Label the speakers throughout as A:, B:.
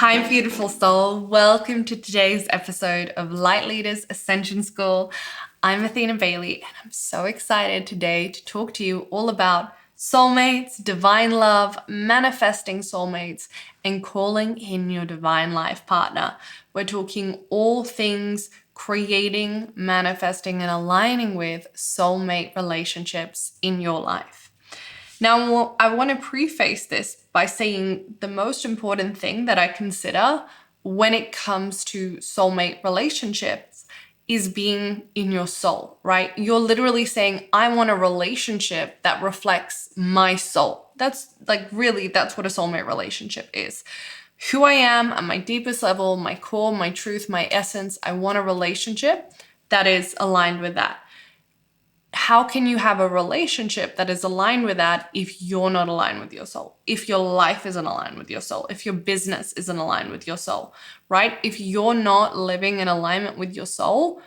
A: Hi, beautiful soul. Welcome to today's episode of Light Leaders Ascension School. I'm Athena Bailey, and I'm so excited today to talk to you all about soulmates, divine love, manifesting soulmates, and calling in your divine life partner. We're talking all things creating, manifesting, and aligning with soulmate relationships in your life. Now, I want to preface this by saying the most important thing that I consider when it comes to soulmate relationships is being in your soul, right? You're literally saying, I want a relationship that reflects my soul. That's what a soulmate relationship is. Who I am at my deepest level, my core, my truth, my essence. I want a relationship that is aligned with that. How can you have a relationship that is aligned with that if you're not aligned with your soul? If your life isn't aligned with your soul? If your business isn't aligned with your soul, right? If you're not living in alignment with your soul,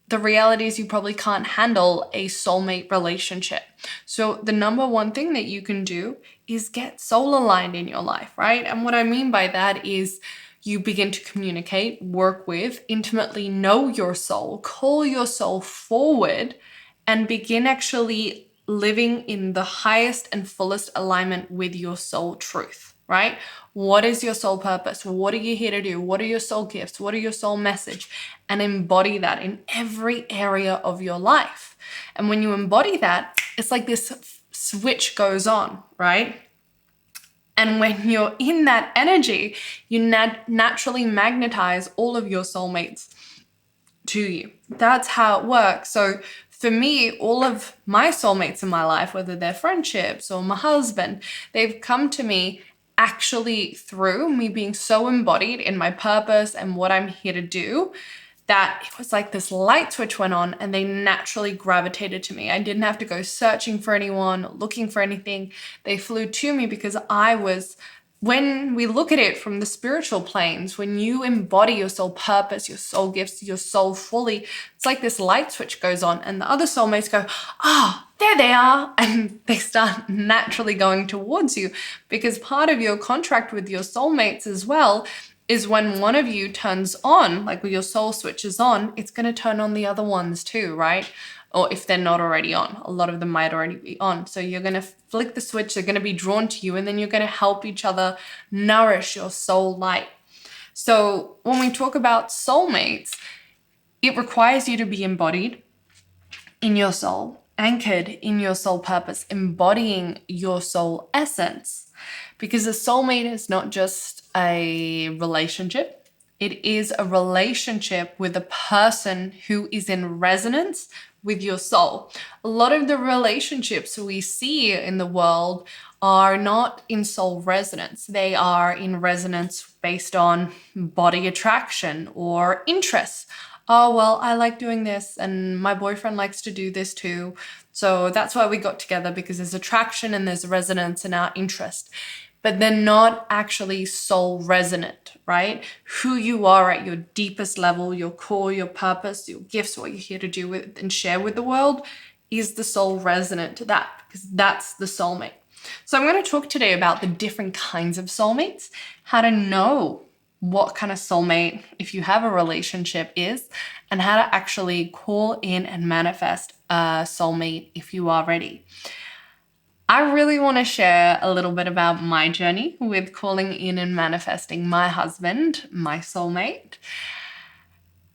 A: the reality is you probably can't handle a soulmate relationship. So the number one thing that you can do is get soul aligned in your life, right? And what I mean by that is you begin to communicate, work with, intimately know your soul, call your soul forward, and begin actually living in the highest and fullest alignment with your soul truth, right? What is your soul purpose? What are you here to do? What are your soul gifts? What are your soul message? And embody that in every area of your life. And when you embody that, it's like this switch goes on, right? And when you're in that energy, you naturally magnetize all of your soulmates to you. That's how it works. So for me, all of my soulmates in my life, whether they're friendships or my husband, they've come to me actually through me being so embodied in my purpose and what I'm here to do, that it was like this light switch went on and they naturally gravitated to me. I didn't have to go searching for anyone, looking for anything. They flew to me because when we look at it from the spiritual planes, when you embody your soul purpose, your soul gifts, your soul fully, it's like this light switch goes on and the other soulmates go, there they are. And they start naturally going towards you, because part of your contract with your soulmates as well is when one of you turns on, like when your soul switches on, it's going to turn on the other ones too, right? Or if they're not already on, a lot of them might already be on. So you're going to flick the switch, they're going to be drawn to you, and then you're going to help each other nourish your soul light. So when we talk about soulmates, it requires you to be embodied in your soul, anchored in your soul purpose, embodying your soul essence. Because a soulmate is not just a relationship. It is a relationship with a person who is in resonance with your soul. A lot of the relationships we see in the world are not in soul resonance. They are in resonance based on body attraction or interests. Oh, well, I like doing this and my boyfriend likes to do this too. So that's why we got together, because there's attraction and there's resonance in our interest. But they're not actually soul resonant, right? Who you are at your deepest level, your core, your purpose, your gifts, what you're here to do with and share with the world is the soul resonant to that, because that's the soulmate. So I'm going to talk today about the different kinds of soulmates, how to know what kind of soulmate, if you have a relationship, is, and how to actually call in and manifest a soulmate if you are ready. I really want to share a little bit about my journey with calling in and manifesting my husband, my soulmate.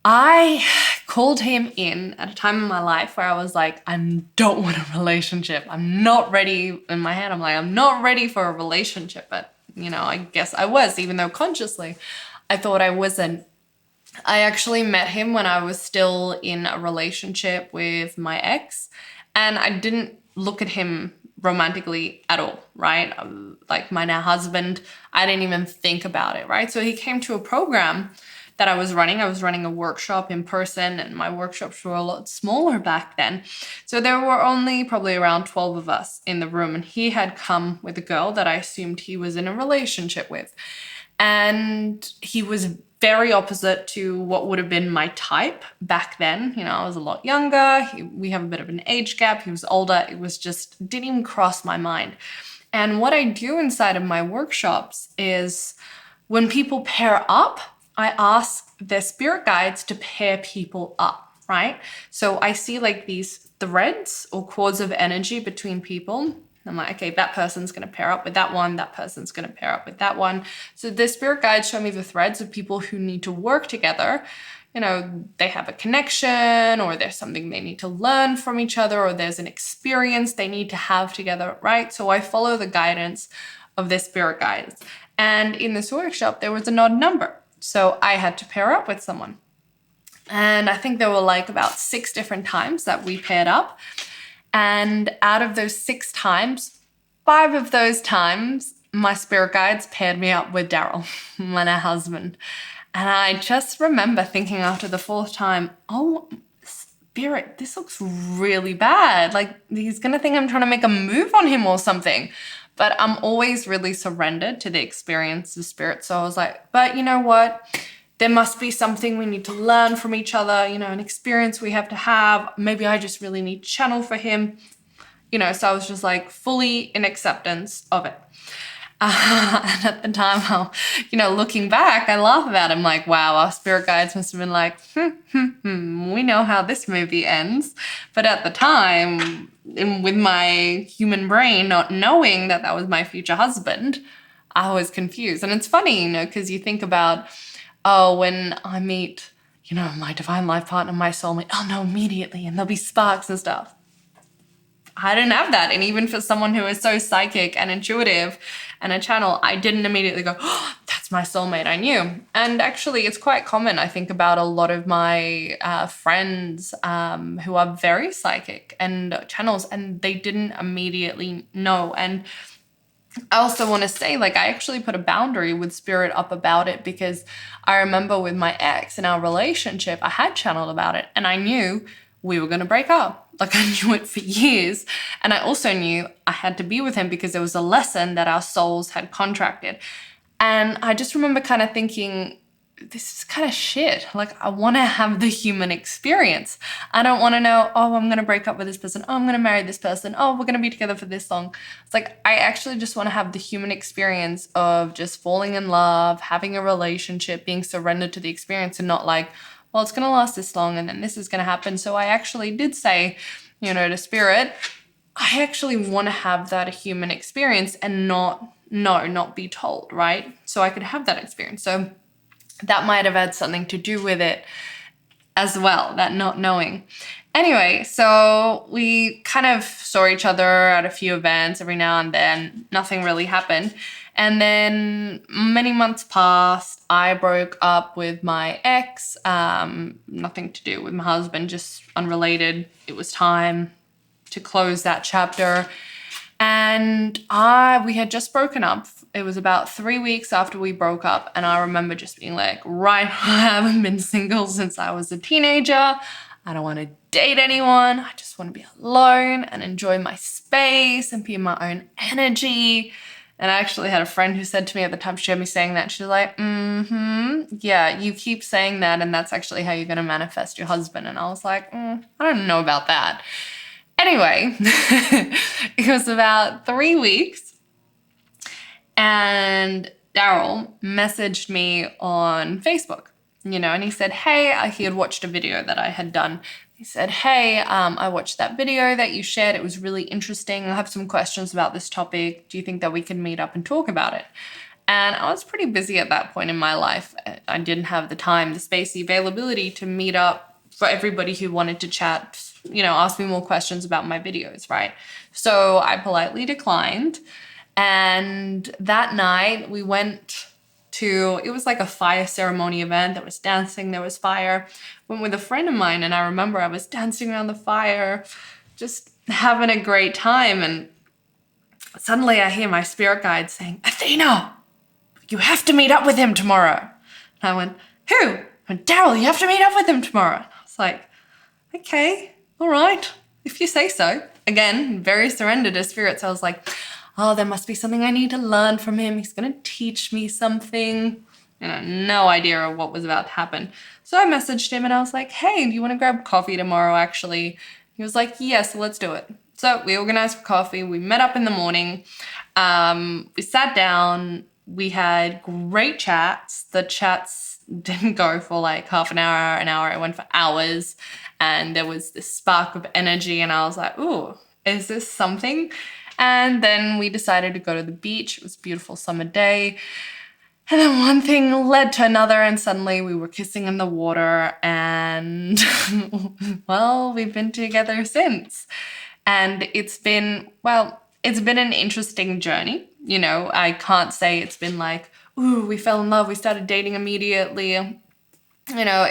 A: I called him in at a time in my life where I was like, I don't want a relationship. I'm not ready. In my head, I'm like, I'm not ready for a relationship. But, I guess I was, even though consciously I thought I wasn't. I actually met him when I was still in a relationship with my ex, and I didn't look at him romantically at all, right? Like my now husband, I didn't even think about it, right? So he came to a program that I was running. I was running a workshop in person, and my workshops were a lot smaller back then. So there were only probably around 12 of us in the room, and he had come with a girl that I assumed he was in a relationship with. And he was very opposite to what would have been my type back then. I was a lot younger. We have a bit of an age gap. He was older. It was just, didn't even cross my mind. And what I do inside of my workshops is when people pair up, I ask their spirit guides to pair people up, right? So I see like these threads or cords of energy between people. I'm like, okay, that person's going to pair up with that one. That person's going to pair up with that one. So the spirit guides show me the threads of people who need to work together. You know, they have a connection, or there's something they need to learn from each other, or there's an experience they need to have together, right? So I follow the guidance of their spirit guides. And in this workshop, there was an odd number. So I had to pair up with someone. And I think there were like about 6 different times that we paired up. And out of those 6 times, 5 of those times, my spirit guides paired me up with Daryl, my husband. And I just remember thinking after the 4th time, oh, spirit, this looks really bad. Like, he's going to think I'm trying to make a move on him or something. But I'm always really surrendered to the experience of spirit. So I was like, but you know what? There must be something we need to learn from each other, you know, an experience we have to have. Maybe I just really need to channel for him. You know, so I was just like fully in acceptance of it. And at the time, you know, looking back, I laugh about it. I'm like, wow, our spirit guides must have been like, we know how this movie ends. But at the time, with my human brain not knowing that that was my future husband, I was confused. And it's funny, you know, because you think about, oh, when I meet, you know, my divine life partner, my soulmate, I'll know immediately and there'll be sparks and stuff. I didn't have that. And even for someone who is so psychic and intuitive and a channel, I didn't immediately go, oh, that's my soulmate. I knew. And actually, it's quite common. I think about a lot of my friends who are very psychic and channels, and they didn't immediately know. And I also want to say, like, I actually put a boundary with spirit up about it, because I remember with my ex in our relationship, I had channeled about it and I knew we were going to break up. Like, I knew it for years. And I also knew I had to be with him because there was a lesson that our souls had contracted. And I just remember kind of thinking, this is kind of shit. Like, I want to have the human experience. I don't want to know, oh, I'm going to break up with this person. Oh, I'm going to marry this person. Oh, we're going to be together for this long. It's like, I actually just want to have the human experience of just falling in love, having a relationship, being surrendered to the experience, and not like, well, it's going to last this long and then this is going to happen. So I actually did say, you know, to spirit, I actually want to have that human experience and not be told, right? So I could have that experience. So that might have had something to do with it as well, that not knowing. Anyway, so we kind of saw each other at a few events every now and then. Nothing really happened. And then many months passed. I broke up with my ex. Nothing to do with my husband, just unrelated. It was time to close that chapter. And we had just broken up. It was about 3 weeks after we broke up. And I remember just being like, right, I haven't been single since I was a teenager. I don't want to date anyone. I just want to be alone and enjoy my space and be in my own energy. And I actually had a friend who said to me at the time, she heard me saying that, she was like, yeah, you keep saying that, and that's actually how you're going to manifest your husband. And I was like, I don't know about that. Anyway, it was about 3 weeks, and Daryl messaged me on Facebook, you know, and he said, hey, he had watched a video that I had done. He said, hey, I watched that video that you shared. It was really interesting. I have some questions about this topic. Do you think that we can meet up and talk about it? And I was pretty busy at that point in my life. I didn't have the time, the space, the availability to meet up for everybody who wanted to chat, you know, ask me more questions about my videos, right? So I politely declined. And that night we went to, it was like a fire ceremony event. There was dancing, there was fire. Went with a friend of mine, and I remember I was dancing around the fire, just having a great time. And suddenly I hear my spirit guide saying, Athena, you have to meet up with him tomorrow. And I went, who? I went, Daryl, you have to meet up with him tomorrow. And I was like, okay, all right, if you say so. Again, very surrendered to spirit. So I was like, oh, there must be something I need to learn from him. He's going to teach me something. And no idea of what was about to happen. So I messaged him and I was like, hey, do you want to grab coffee tomorrow, actually? He was like, yes, let's do it. So we organized for coffee. We met up in the morning. We sat down. We had great chats. The chats didn't go for like half an hour. It went for hours. And there was this spark of energy. And I was like, ooh, is this something? And then we decided to go to the beach. It was a beautiful summer day. And then one thing led to another, and suddenly we were kissing in the water. And well, we've been together since. And it's been an interesting journey. You know, I can't say it's been like, ooh, we fell in love, we started dating immediately. You know,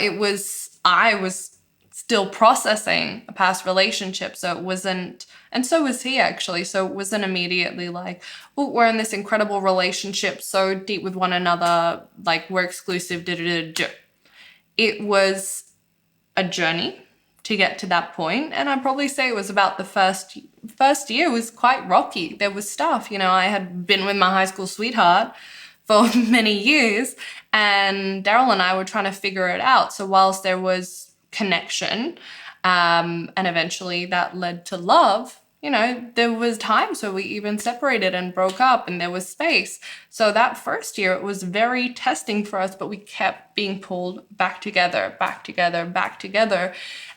A: I was still processing a past relationship. So it wasn't, and so was he actually. So it wasn't immediately like, oh, we're in this incredible relationship, so deep with one another, like we're exclusive, It was a journey to get to that point. And I'd probably say it was about the first year was quite rocky. There was stuff, you know, I had been with my high school sweetheart for many years, and Daryl and I were trying to figure it out. So whilst there was connection, and eventually that led to love, you know, there was times where we even separated and broke up, and there was space. So that first year, it was very testing for us, but we kept being pulled back together.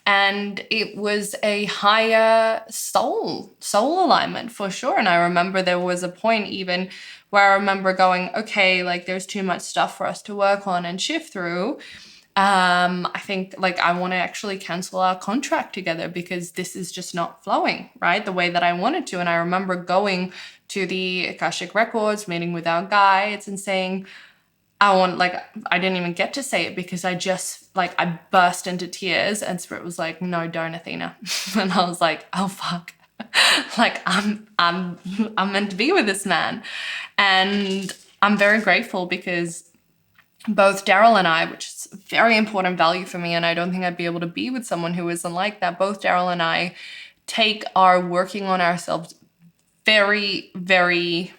A: And it was a higher soul alignment for sure. And I remember there was a point even where I remember going, okay, like there's too much stuff for us to work on and shift through. I think like I want to actually cancel our contract together because this is just not flowing, right? The way that I wanted to. And I remember going to the Akashic records, meeting with our guides and saying, I didn't even get to say it because I burst into tears, and Spirit was like, no, don't, Athena. And I was like, oh, fuck. Like I'm meant to be with this man. And I'm very grateful because both Daryl and I, which is a very important value for me, and I don't think I'd be able to be with someone who isn't like that. Both Daryl and I take our working on ourselves very, very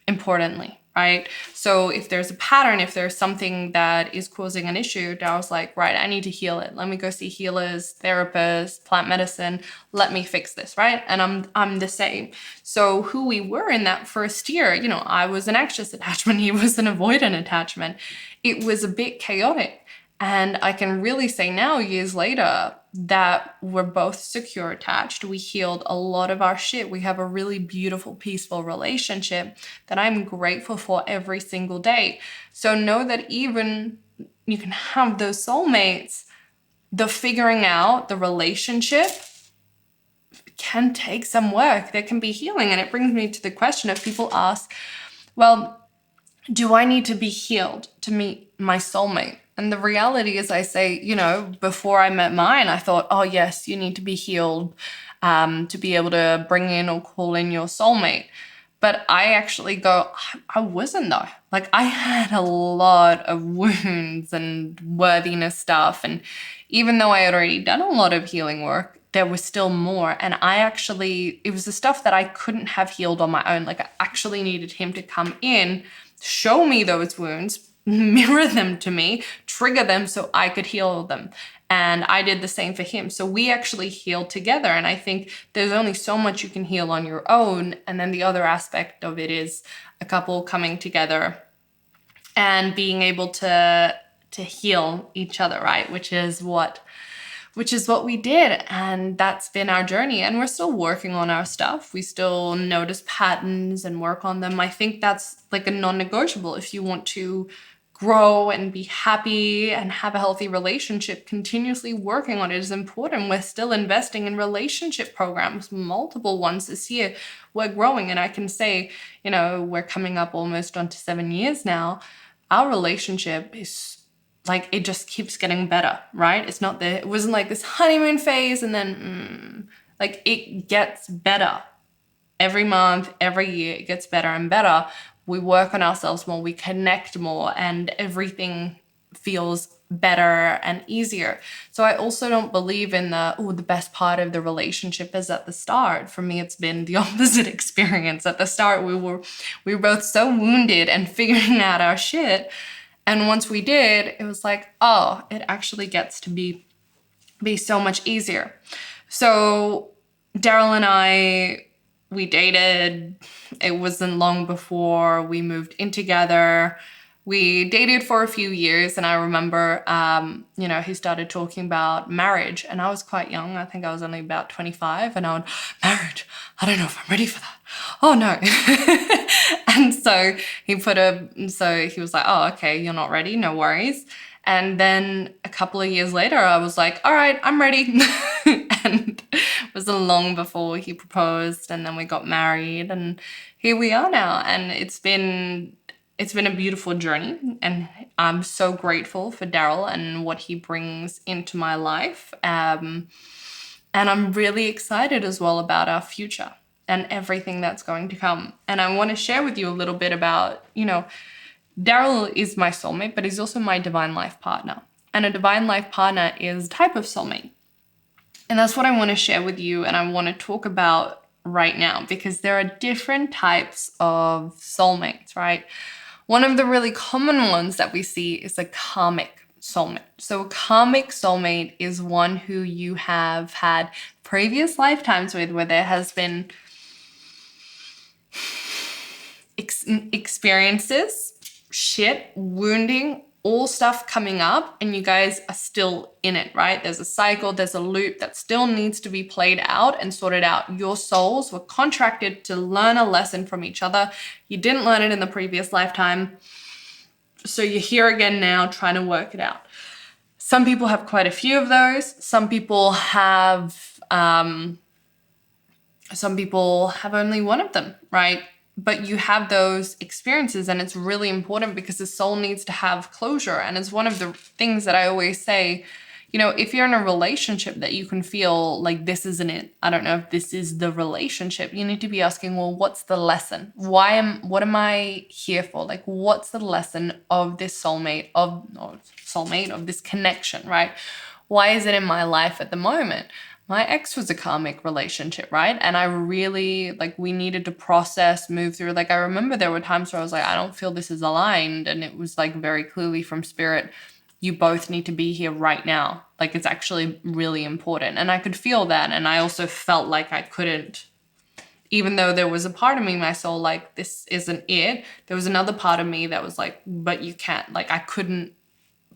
A: importantly, right? So if there's a pattern, if there's something that is causing an issue, Daryl's like, right, I need to heal it. Let me go see healers, therapists, plant medicine. Let me fix this, right? And I'm the same. So who we were in that first year, you know, I was an anxious attachment. He was an avoidant attachment. It was a bit chaotic. And I can really say now, years later, that we're both secure attached. We healed a lot of our shit. We have a really beautiful, peaceful relationship that I'm grateful for every single day. So know that even you can have those soulmates, the figuring out the relationship can take some work. There can be healing. And it brings me to the question of people ask, well, do I need to be healed to meet my soulmate? And the reality is, I say, you know, before I met mine, I thought, oh, yes, you need to be healed to be able to bring in or call in your soulmate. But I actually go, I wasn't though. Like I had a lot of wounds and worthiness stuff. And even though I had already done a lot of healing work, there was still more. And it was the stuff that I couldn't have healed on my own. Like I actually needed him to come in, show me those wounds, mirror them to me, trigger them so I could heal them. And I did the same for him. So we actually healed together. And I think there's only so much you can heal on your own. And then the other aspect of it is a couple coming together and being able to heal each other, right? Which is what we did. And that's been our journey. And we're still working on our stuff. We still notice patterns and work on them. I think that's like a non-negotiable. If you want to grow and be happy and have a healthy relationship, continuously working on it is important. We're still investing in relationship programs, multiple ones this year. We're growing. And I can say, you know, we're coming up almost onto 7 years now. Our relationship is like, it just keeps getting better, right? It wasn't like this honeymoon phase and then, like it gets better. Every month, every year, it gets better and better. We work on ourselves more, we connect more, and everything feels better and easier. So I also don't believe in the best part of the relationship is at the start. For me, it's been the opposite experience. At the start, we were both so wounded and figuring out our shit. And once we did, it was like, oh, it actually gets to be so much easier. So Daryl and I we dated. It wasn't long before we moved in together. We dated for a few years, and I remember, he started talking about marriage, and I was quite young. I think I was only about 25, and I went, marriage, I don't know if I'm ready for that. Oh no. And so he was like, oh, okay, you're not ready, no worries. And then a couple of years later, I was like, all right, I'm ready. And it wasn't long before he proposed, and then we got married, and here we are now. And it's been a beautiful journey, and I'm so grateful for Daryl and what he brings into my life. And I'm really excited as well about our future and everything that's going to come. And I want to share with you a little bit about, Daryl is my soulmate, but he's also my divine life partner. And a divine life partner is a type of soulmate. And that's what I want to share with you, and I want to talk about right now, because there are different types of soulmates, right? One of the really common ones that we see is a karmic soulmate. So a karmic soulmate is one who you have had previous lifetimes with, where there has been experiences, shit, wounding, all stuff coming up, and you guys are still in it, right? There's a cycle, there's a loop that still needs to be played out and sorted out. Your souls were contracted to learn a lesson from each other. You didn't learn it in the previous lifetime, so you're here again now trying to work it out. Some people have quite a few of those. Some people have only one of them, right? But you have those experiences, and it's really important because the soul needs to have closure. And it's one of the things that I always say, if you're in a relationship that you can feel like this isn't it, I don't know if this is the relationship, you need to be asking, well, what's the lesson? What am I here for? Like, what's the lesson of this soulmate, of this connection, right? Why is it in my life at the moment? My ex was a karmic relationship, right? And I really, we needed to process, move through. I remember there were times where I was like, I don't feel this is aligned. And it was very clearly from spirit, you both need to be here right now. It's actually really important. And I could feel that. And I also felt like I couldn't, even though there was a part of me, my soul, this isn't it. There was another part of me that was like, but you can't, I couldn't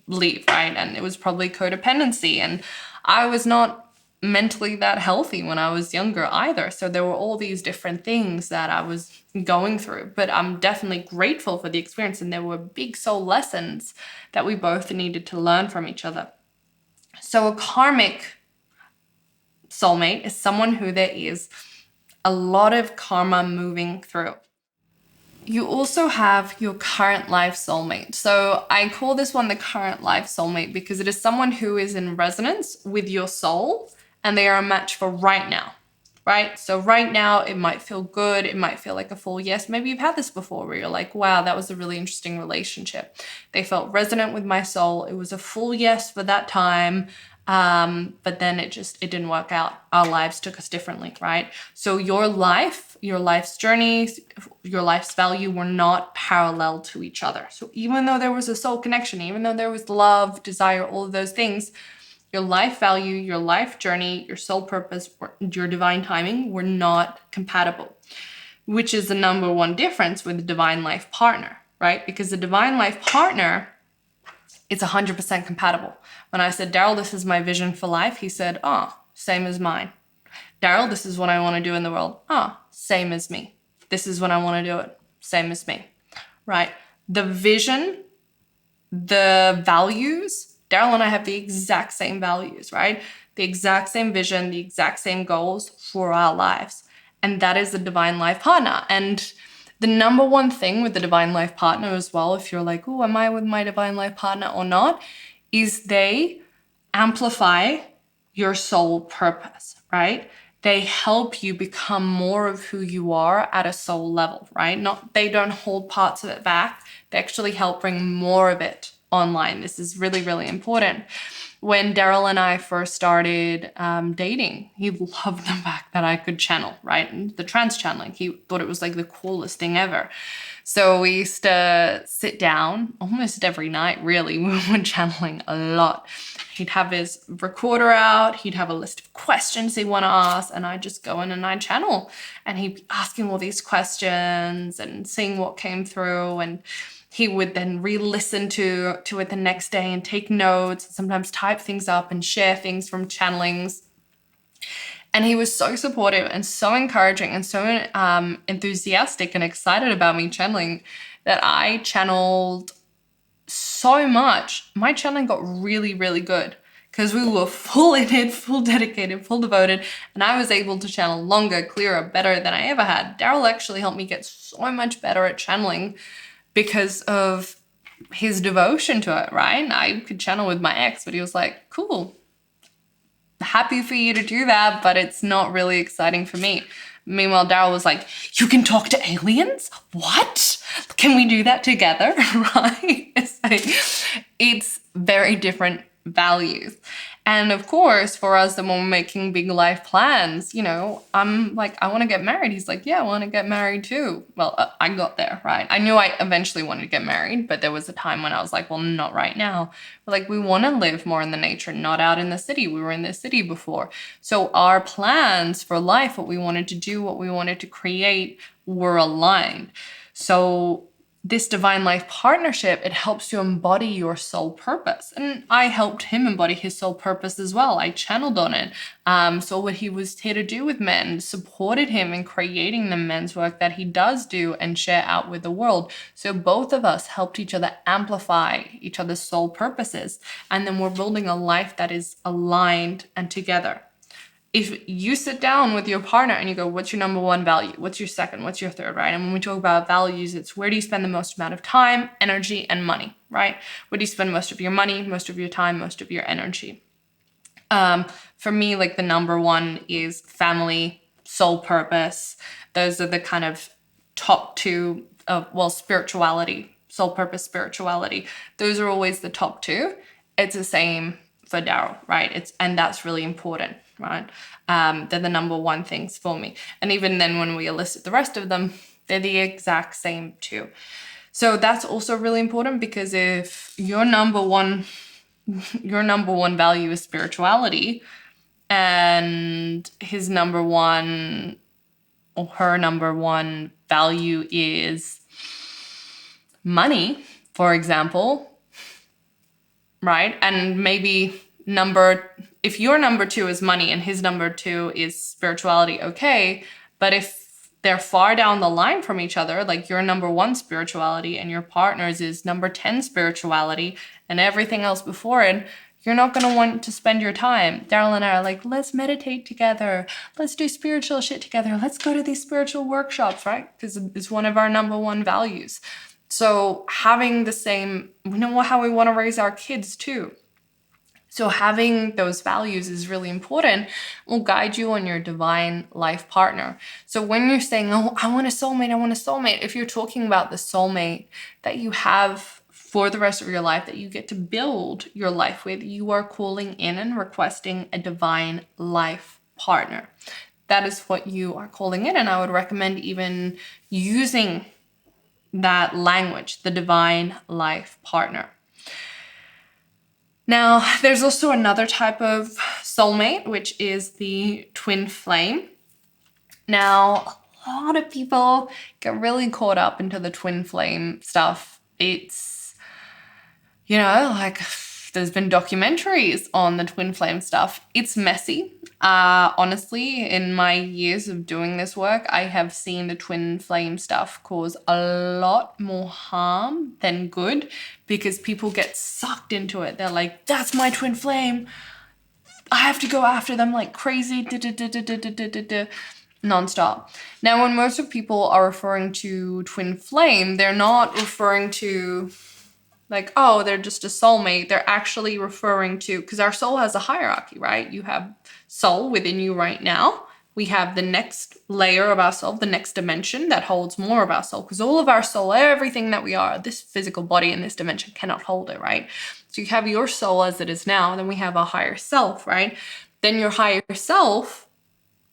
A: leave, right? And it was probably codependency. And I was not mentally that healthy when I was younger either. So there were all these different things that I was going through, but I'm definitely grateful for the experience. And there were big soul lessons that we both needed to learn from each other. So a karmic soulmate is someone who there is a lot of karma moving through. You also have your current life soulmate. So I call this one the current life soulmate because it is someone who is in resonance with your soul, and they are a match for right now, right? So right now, it might feel good. It might feel like a full yes. Maybe you've had this before where you're like, wow, that was a really interesting relationship. They felt resonant with my soul. It was a full yes for that time. But then it didn't work out. Our lives took us differently, right? So your life's journeys, your life's value were not parallel to each other. So even though there was a soul connection, even though there was love, desire, all of those things, your life value, your life journey, your soul purpose, your divine timing were not compatible, which is the number one difference with the divine life partner, right? Because the divine life partner, it's 100% compatible. When I said, Daryl, this is my vision for life, he said, same as mine. Daryl, this is what I want to do in the world. Same as me. This is when I want to do it. Same as me, right? The vision, the values, Daryl and I have the exact same values, right? The exact same vision, the exact same goals for our lives. And that is the divine life partner. And the number one thing with the divine life partner as well, if you're like, am I with my divine life partner or not, is they amplify your soul purpose, right? They help you become more of who you are at a soul level, right? They don't hold parts of it back. They actually help bring more of it online. This is really, really important. When Daryl and I first started dating, he loved the fact that I could channel, right? And the trance channeling, he thought it was like the coolest thing ever. So we used to sit down almost every night, really. We were channeling a lot. He'd have his recorder out. He'd have a list of questions he want to ask. And I'd just go in and I'd channel. And he'd be asking all these questions and seeing what came through. And he would then re-listen to it the next day and take notes, and sometimes type things up and share things from channelings. And he was so supportive and so encouraging and so enthusiastic and excited about me channeling that I channeled so much. My channeling got really, really good because we were full in it, full dedicated, full devoted, and I was able to channel longer, clearer, better than I ever had. Daryl actually helped me get so much better at channeling because of his devotion to it, right? I could channel with my ex, but he was like, cool, happy for you to do that, but it's not really exciting for me. Meanwhile, Daryl was like, you can talk to aliens? What? Can we do that together? Right? It's very different values. And of course, for us, when we're making big life plans, I'm like, I want to get married. He's like, yeah, I want to get married too. Well, I got there, right? I knew I eventually wanted to get married, but there was a time when I was like, well, not right now. But like, we want to live more in the nature, not out in the city. We were in the city before. So our plans for life, what we wanted to do, what we wanted to create, were aligned. So this divine life partnership, it helps you embody your soul purpose. And I helped him embody his soul purpose as well. I channeled on it. Saw what he was here to do with men, supported him in creating the men's work that he does do and share out with the world. So both of us helped each other amplify each other's soul purposes. And then we're building a life that is aligned and together. If you sit down with your partner and you go, what's your number one value? What's your second? What's your third, right? And when we talk about values, it's where do you spend the most amount of time, energy, and money, right? Where do you spend most of your money, most of your time, most of your energy? For me, like the number one is family, soul purpose. Those are the kind of top two of, spirituality, soul purpose, spirituality. Those are always the top two. It's the same for Daryl, right? And that's really important, right? They're the number one things for me. And even then when we elicit the rest of them, they're the exact same too. So that's also really important, because if your number one value is spirituality and his number one or her number one value is money, for example, right? And maybe if your number two is money and his number two is spirituality, okay. But if they're far down the line from each other, like your number one spirituality and your partner's is number 10 spirituality and everything else before it, you're not going to want to spend your time. Daryl and I are like, let's meditate together. Let's do spiritual shit together. Let's go to these spiritual workshops, right? Because it's one of our number one values. So having the same, we know how we want to raise our kids too. So having those values is really important. Will guide you on your divine life partner. So when you're saying, oh, I want a soulmate, if you're talking about the soulmate that you have for the rest of your life, that you get to build your life with, you are calling in and requesting a divine life partner. That is what you are calling in. And I would recommend even using that language, the divine life partner. Now, there's also another type of soulmate, which is the twin flame. Now, a lot of people get really caught up into the twin flame stuff. It's, like there's been documentaries on the twin flame stuff. It's messy. Honestly, in my years of doing this work, I have seen the twin flame stuff cause a lot more harm than good, because people get sucked into it. They're like, that's my twin flame. I have to go after them like crazy, nonstop. Now, when most of people are referring to twin flame, they're not referring to like, oh, they're just a soulmate. They're actually referring to, because our soul has a hierarchy, right? You have soul within you right now. we have the next layer of our soul, the next dimension that holds more of our soul, because all of our soul, everything that we are, this physical body in this dimension cannot hold it, right? So you have your soul as it is now, then we have a higher self, right? Then your higher self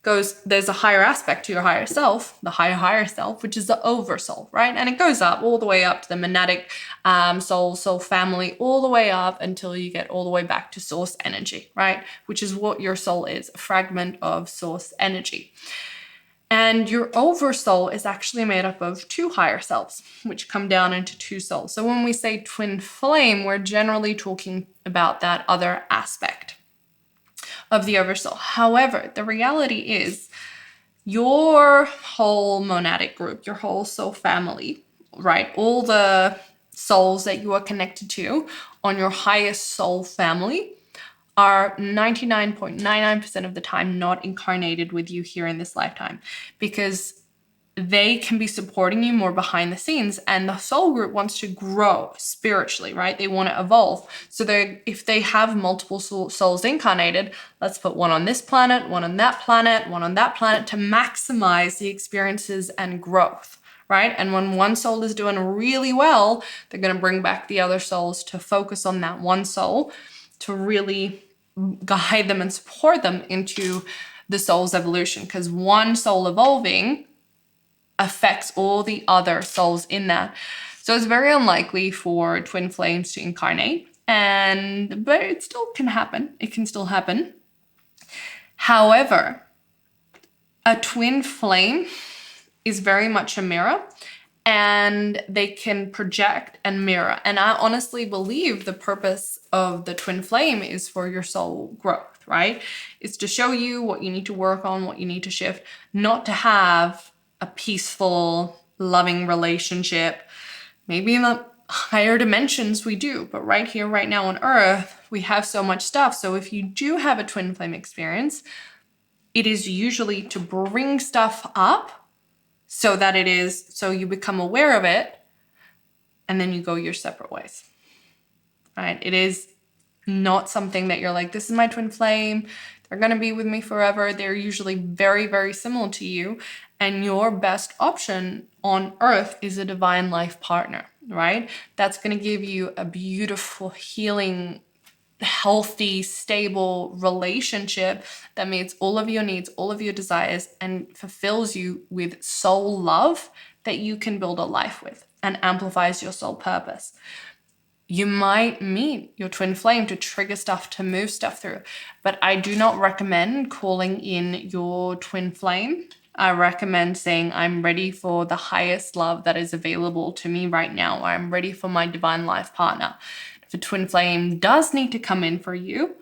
A: there's a higher aspect to your higher self, the higher self, which is the oversoul, right? And it goes up all the way up to the monadic soul family, all the way up until you get all the way back to source energy, right? Which is what your soul is, a fragment of source energy. And your oversoul is actually made up of two higher selves, which come down into two souls. So when we say twin flame, we're generally talking about that other aspect of the oversoul. However, the reality is your whole monadic group, your whole soul family, right? All the souls that you are connected to on your highest soul family are 99.99% of the time not incarnated with you here in this lifetime, because they can be supporting you more behind the scenes, and the soul group wants to grow spiritually, right? They want to evolve. So if they have multiple souls incarnated, let's put one on this planet, one on that planet, one on that planet, to maximize the experiences and growth, right? And when one soul is doing really well, they're going to bring back the other souls to focus on that one soul to really guide them and support them into the soul's evolution, because one soul evolving affects all the other souls in that. So it's very unlikely for twin flames to incarnate, but it still can happen. It can still happen. However, a twin flame is very much a mirror, and they can project and mirror. And I honestly believe the purpose of the twin flame is for your soul growth, right? It's to show you what you need to work on, what you need to shift, not to have a peaceful, loving relationship. Maybe in the higher dimensions we do, but right here, right now on Earth, we have so much stuff. So if you do have a twin flame experience, it is usually to bring stuff up so you become aware of it, and then you go your separate ways, right? It is not something that you're like, this is my twin flame, they're going to be with me forever. They're usually very, very similar to you. And your best option on Earth is a divine life partner, right? That's going to give you a beautiful, healing, healthy, stable relationship that meets all of your needs, all of your desires, and fulfills you with soul love that you can build a life with and amplifies your soul purpose. You might meet your twin flame to trigger stuff, to move stuff through, but I do not recommend calling in your twin flame. I recommend saying, I'm ready for the highest love that is available to me right now. I'm ready for my divine life partner. If a twin flame does need to come in for you,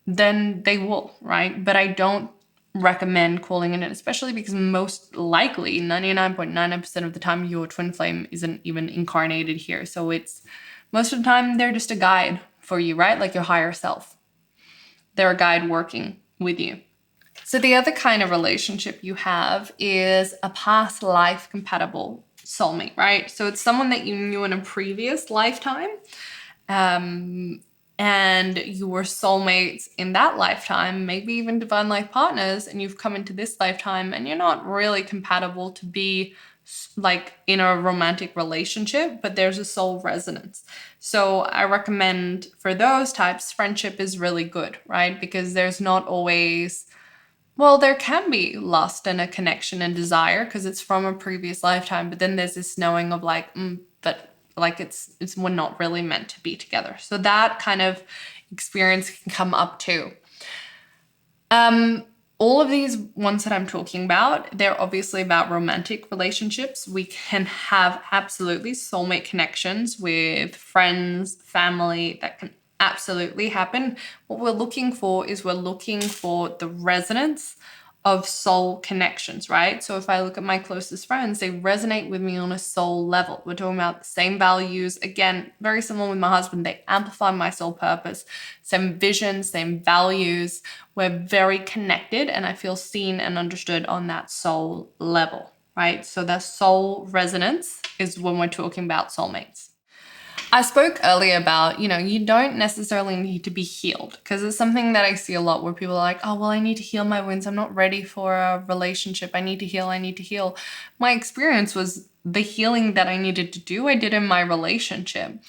A: then they will, right? But I don't recommend calling in, especially because most likely 99.99% of the time your twin flame isn't even incarnated here. So it's most of the time they're just a guide for you, right? Like your higher self. They're a guide working with you. So the other kind of relationship you have is a past life compatible soulmate, right? So it's someone that you knew in a previous lifetime, and you were soulmates in that lifetime, maybe even divine life partners, and you've come into this lifetime and you're not really compatible to be like in a romantic relationship, but there's a soul resonance. So I recommend for those types, friendship is really good, right? Because there's not always, well, there can be lust and a connection and desire because it's from a previous lifetime, but then there's this knowing of like, but like it's we're not really meant to be together. So that kind of experience can come up too. All of these ones that I'm talking about, they're obviously about romantic relationships. We can have absolutely soulmate connections with friends, family. That can absolutely happen. What we're looking for is the resonance of soul connections, right? So if I look at my closest friends, they resonate with me on a soul level. We're talking about the same values. Again, very similar with my husband. They amplify my soul purpose, same vision, same values. We're very connected, and I feel seen and understood on that soul level, right? So that soul resonance is when we're talking about soulmates. I spoke earlier about, you don't necessarily need to be healed, because it's something that I see a lot where people are like, oh, well, I need to heal my wounds. I'm not ready for a relationship. I need to heal. I need to heal. My experience was the healing that I needed to do, I did in my relationship.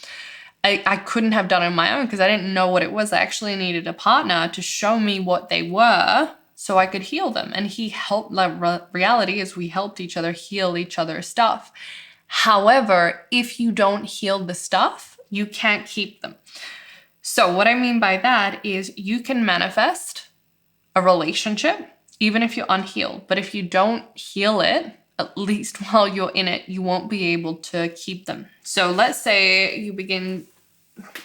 A: I couldn't have done it on my own because I didn't know what it was. I actually needed a partner to show me what they were so I could heal them. And he helped, reality is we helped each other heal each other's stuff. However, if you don't heal the stuff, you can't keep them. So what I mean by that is you can manifest a relationship even if you're unhealed. But if you don't heal it, at least while you're in it, you won't be able to keep them. So let's say you begin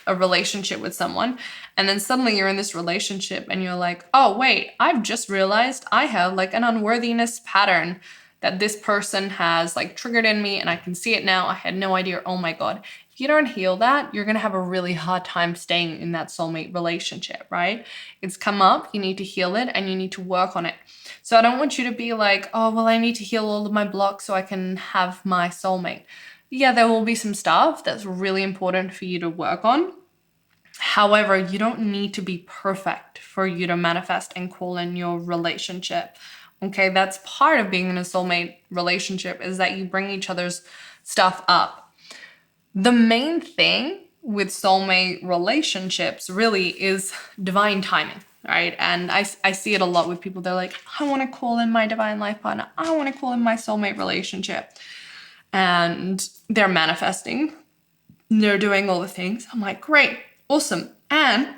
A: a relationship with someone and then suddenly you're in this relationship and you're like, oh wait, I've just realized I have like an unworthiness pattern that this person has like triggered in me and I can see it now. I had no idea. Oh my God. If you don't heal that, you're going to have a really hard time staying in that soulmate relationship, right? It's come up, you need to heal it and you need to work on it. So I don't want you to be like, oh, well, I need to heal all of my blocks so I can have my soulmate. Yeah, there will be some stuff that's really important for you to work on. However, you don't need to be perfect for you to manifest and call in your relationship. Okay, that's part of being in a soulmate relationship, is that you bring each other's stuff up. The main thing with soulmate relationships really is divine timing, right? And I see it a lot with people. They're like, I want to call in my divine life partner. I want to call in my soulmate relationship. And they're manifesting. They're doing all the things. I'm like, great, awesome. And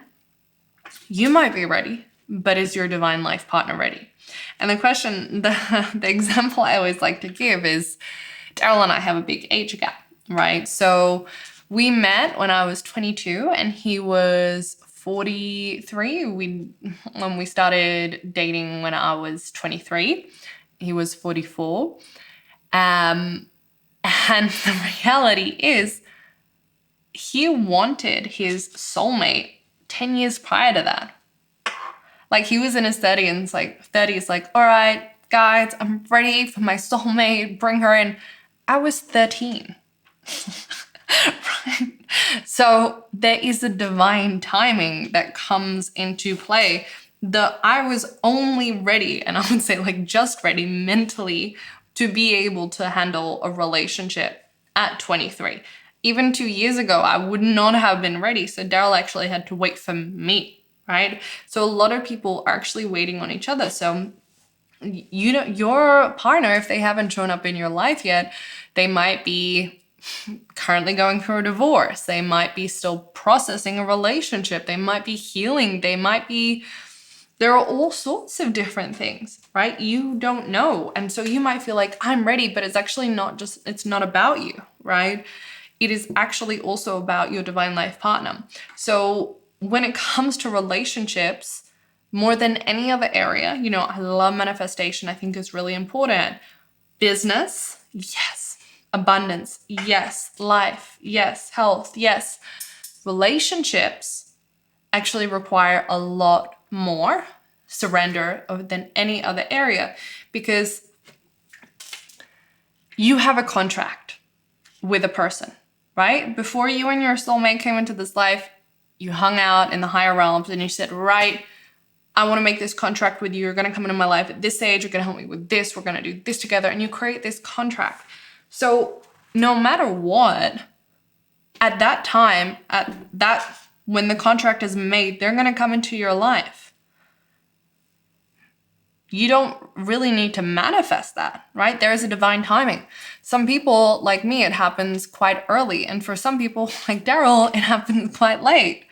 A: you might be ready, but is your divine life partner ready? And the question, the example I always like to give is Daryl and I have a big age gap, right? So we met when I was 22 and he was 43. When we started dating when I was 23, he was 44. And the reality is he wanted his soulmate 10 years prior to that. Like he was in his 30s, like, all right, guys, I'm ready for my soulmate, bring her in. I was 13. Right? So there is a divine timing that comes into play. I was only ready, and I would say like just ready mentally to be able to handle a relationship at 23. Even 2 years ago, I would not have been ready. So Daryl actually had to wait for me, right? So a lot of people are actually waiting on each other. So your partner, if they haven't shown up in your life yet, they might be currently going through a divorce. They might be still processing a relationship. They might be healing. There are all sorts of different things, right? You don't know. And so you might feel like I'm ready, but it's actually it's not about you, right? It is actually also about your divine life partner. So when it comes to relationships, more than any other area, I love manifestation. I think is really important. Business, yes. Abundance, yes. Life, yes. Health, yes. Relationships actually require a lot more surrender than any other area, because you have a contract with a person, right? Before you and your soulmate came into this life, you hung out in the higher realms and you said, right, I want to make this contract with you. You're going to come into my life at this age. You're going to help me with this. We're going to do this together. And you create this contract. So no matter what, at that time, when the contract is made, they're going to come into your life. You don't really need to manifest that, right? There is a divine timing. Some people, like me, it happens quite early. And for some people, like Daryl, it happens quite late.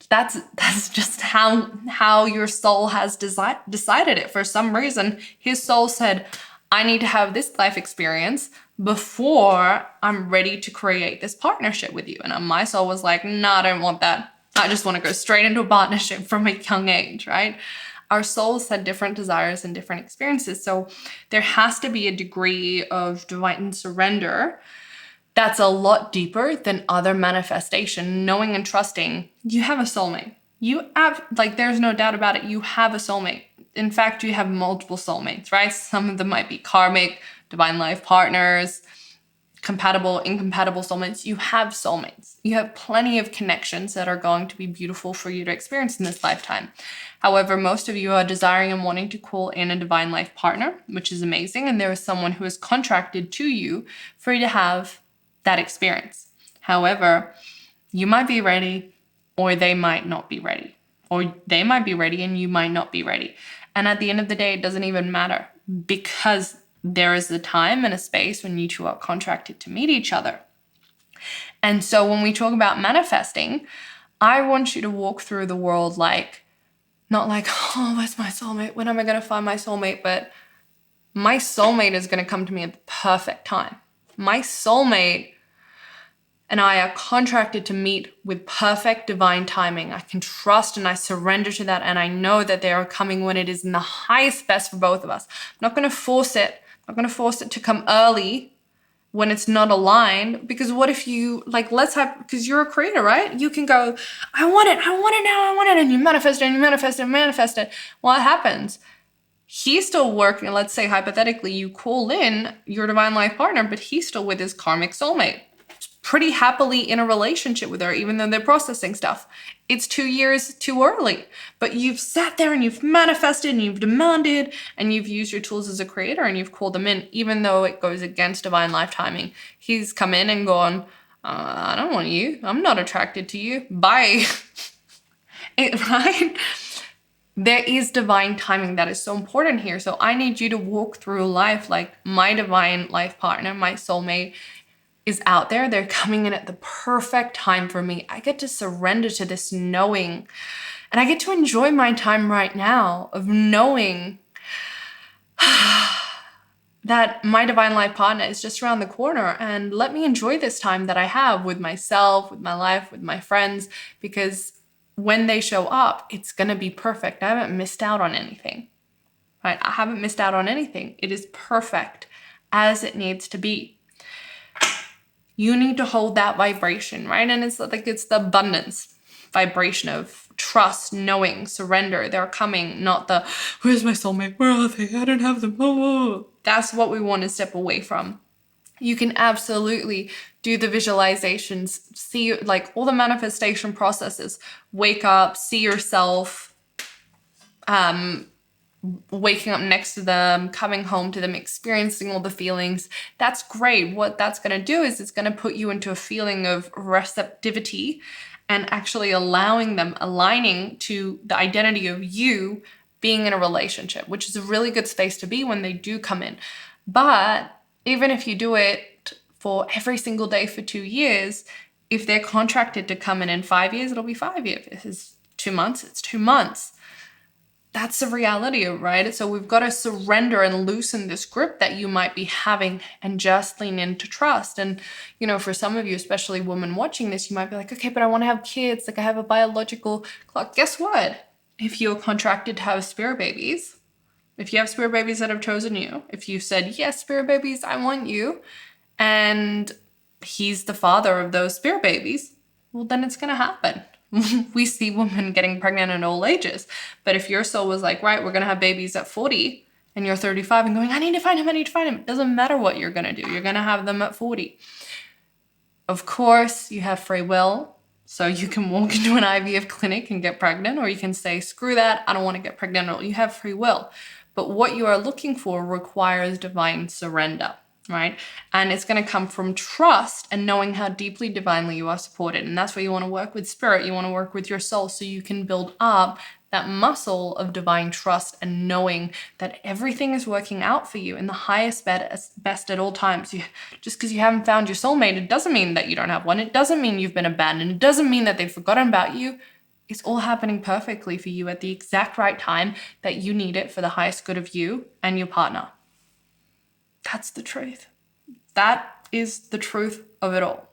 A: That's just how your soul has decided it. For some reason, his soul said, I need to have this life experience before I'm ready to create this partnership with you. And my soul was like, no, I don't want that. I just want to go straight into a partnership from a young age, right? Our souls had different desires and different experiences. So there has to be a degree of divine surrender that's a lot deeper than other manifestation, knowing and trusting you have a soulmate. There's no doubt about it. You have a soulmate. In fact, you have multiple soulmates, right? Some of them might be karmic, divine life partners, compatible, incompatible soulmates. You have soulmates. You have plenty of connections that are going to be beautiful for you to experience in this lifetime. However, most of you are desiring and wanting to call in a divine life partner, which is amazing. And there is someone who is contracted to you for you to have that experience. However, you might be ready, or they might not be ready. Or they might be ready and you might not be ready. And at the end of the day, it doesn't even matter, because there is a time and a space when you two are contracted to meet each other. And so when we talk about manifesting, I want you to walk through the world like, not like, oh, where's my soulmate? When am I going to find my soulmate? But my soulmate is going to come to me at the perfect time. My soulmate and I are contracted to meet with perfect divine timing. I can trust and I surrender to that, and I know that they are coming when it is in the highest best for both of us. I'm not going to force it. I'm not going to force it to come early when it's not aligned, because what if you, like, because you're a creator, right? You can go, I want it now, I want it, and you manifest it, and you manifest it, and manifest it. What happens? He's still working. Let's say hypothetically you call in your divine life partner, but he's still with his karmic soulmate, pretty happily in a relationship with her, even though they're processing stuff. It's 2 years too early, but you've sat there and you've manifested and you've demanded and you've used your tools as a creator and you've called them in, even though it goes against divine life timing. He's come in and gone, I don't want you. I'm not attracted to you. Bye. Right? There is divine timing that is so important here. So I need you to walk through life like my divine life partner, my soulmate, is out there. They're coming in at the perfect time for me. I get to surrender to this knowing, and I get to enjoy my time right now of knowing that my divine life partner is just around the corner, and let me enjoy this time that I have with myself, with my life, with my friends, because when they show up, it's going to be perfect. I haven't missed out on anything, right? I haven't missed out on anything. It is perfect as it needs to be. You need to hold that vibration, right? And it's like, it's the abundance vibration of trust, knowing, surrender. They're coming, not the, where's my soulmate? Where are they? I don't have them. Oh. That's what we want to step away from. You can absolutely do the visualizations, see like all the manifestation processes, wake up, see yourself, waking up next to them, coming home to them, experiencing all the feelings. That's great. What that's going to do is it's going to put you into a feeling of receptivity and actually allowing them, aligning to the identity of you being in a relationship, which is a really good space to be when they do come in. But even if you do it for every single day for 2 years, if they're contracted to come in 5 years, it'll be 5 years. If it's 2 months, it's 2 months. That's the reality, right? So we've got to surrender and loosen this grip that you might be having and just lean into trust. And, you know, for some of you, especially women watching this, you might be like, okay, but I want to have kids. Like I have a biological clock. Guess what? If you're contracted to have spirit babies, if you have spirit babies that have chosen you, if you said, yes, spirit babies, I want you, and he's the father of those spirit babies, well, then it's going to happen. We see women getting pregnant at all ages. But if your soul was like, right, we're going to have babies at 40 and you're 35 and going, I need to find him, it doesn't matter what you're going to do. You're going to have them at 40. Of course, you have free will. So you can walk into an IVF clinic and get pregnant, or you can say, screw that, I don't want to get pregnant at all. You have free will. But what you are looking for requires divine surrender, right? And it's going to come from trust and knowing how deeply divinely you are supported. And that's where you want to work with spirit. You want to work with your soul so you can build up that muscle of divine trust and knowing that everything is working out for you in the highest best at all times. Just because you haven't found your soulmate, it doesn't mean that you don't have one. It doesn't mean you've been abandoned. It doesn't mean that they've forgotten about you. It's all happening perfectly for you at the exact right time that you need it for the highest good of you and your partner. That's the truth. That is the truth of it all.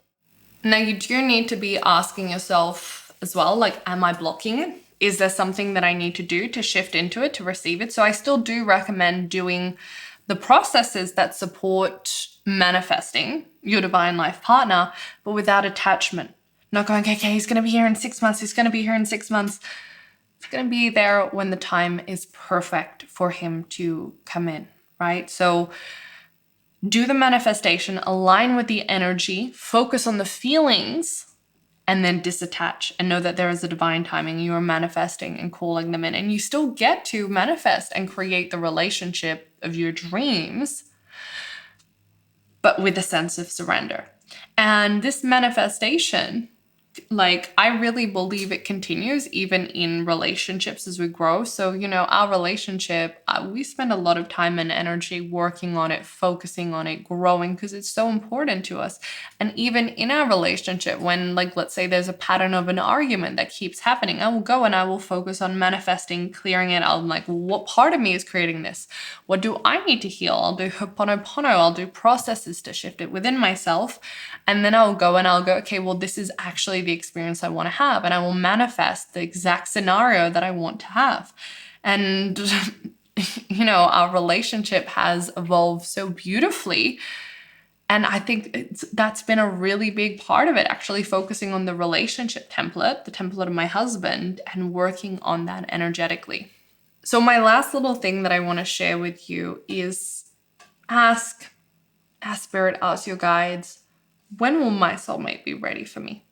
A: Now, you do need to be asking yourself as well, like, am I blocking it? Is there something that I need to do to shift into it, to receive it? So I still do recommend doing the processes that support manifesting your divine life partner, but without attachment. Not going, okay, he's going to be here in 6 months. He's going to be here in 6 months. He's going to be there when the time is perfect for him to come in, right? So do the manifestation, align with the energy, focus on the feelings, and then disattach and know that there is a divine timing. You are manifesting and calling them in, and you still get to manifest and create the relationship of your dreams, but with a sense of surrender. And this manifestation, like, I really believe it continues even in relationships as we grow. So, our relationship, we spend a lot of time and energy working on it, focusing on it, growing, because it's so important to us. And even in our relationship, when, like, let's say there's a pattern of an argument that keeps happening, I will go and I will focus on manifesting, clearing it. I'm like, what part of me is creating this? What do I need to heal? I'll do Ho'oponopono. I'll do processes to shift it within myself. And then I'll go, okay, well, this is actually the experience I want to have. And I will manifest the exact scenario that I want to have. And, our relationship has evolved so beautifully. And I think that's been a really big part of it, actually focusing on the relationship template, the template of my husband, and working on that energetically. So my last little thing that I want to share with you is ask Spirit, ask your guides, when will my soulmate be ready for me?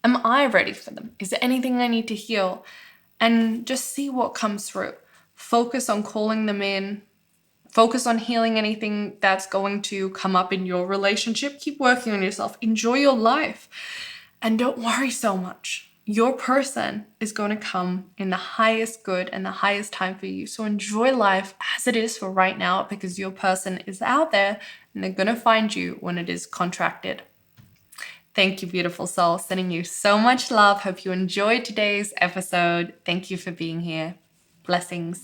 A: Am I ready for them? Is there anything I need to heal? And just see what comes through. Focus on calling them in. Focus on healing anything that's going to come up in your relationship. Keep working on yourself. Enjoy your life. And don't worry so much. Your person is going to come in the highest good and the highest time for you. So enjoy life as it is for right now, because your person is out there and they're going to find you when it is contracted. Thank you, beautiful soul. Sending you so much love. Hope you enjoyed today's episode. Thank you for being here. Blessings.